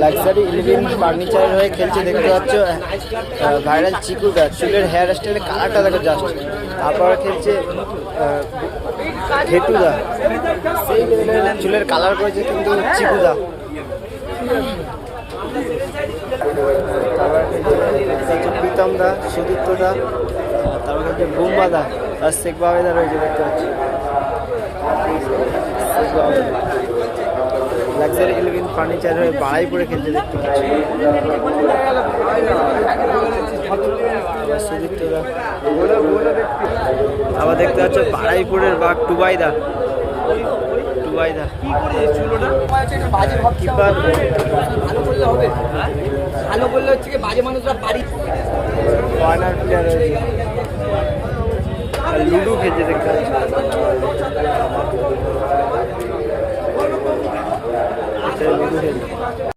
Luxury 11 ফার্নিচারের হয়ে খেলছে দেখতে পাচ্ছ। ভাইরাল চিকুদা, চুলের হেয়ার স্টাইলের কালারটা দেখো জাস্ট। তারপরে খেলছে ঘেটুদা, সেই লেভেলের চুলের কালার করেছে কিন্তু চিকুদা। তারপরে খেলছে প্রীতম দা, সুদীপ্ত দা, তারপরে হচ্ছে বুম্বা দা আর শেখ বাবেদা রয়েছে দেখতে পাচ্ছি। লাক্সারি 11 ফার্নিচার হয়ে বাড়াইপুরে খেলতে দেখতে পাচ্ছি। সুদীপ্তদা, আবার দেখতে পাচ্ছ বাড়াইপুরের বাঘ টুবাইদা। কিপার ভালো বললে হচ্ছে কি বাজে মানুষরা বাড়ি কর্নার প্লেয়ার রয়েছে। আর লুডু খেলছে দেখতে পাচ্ছি। লুডু খেলছে।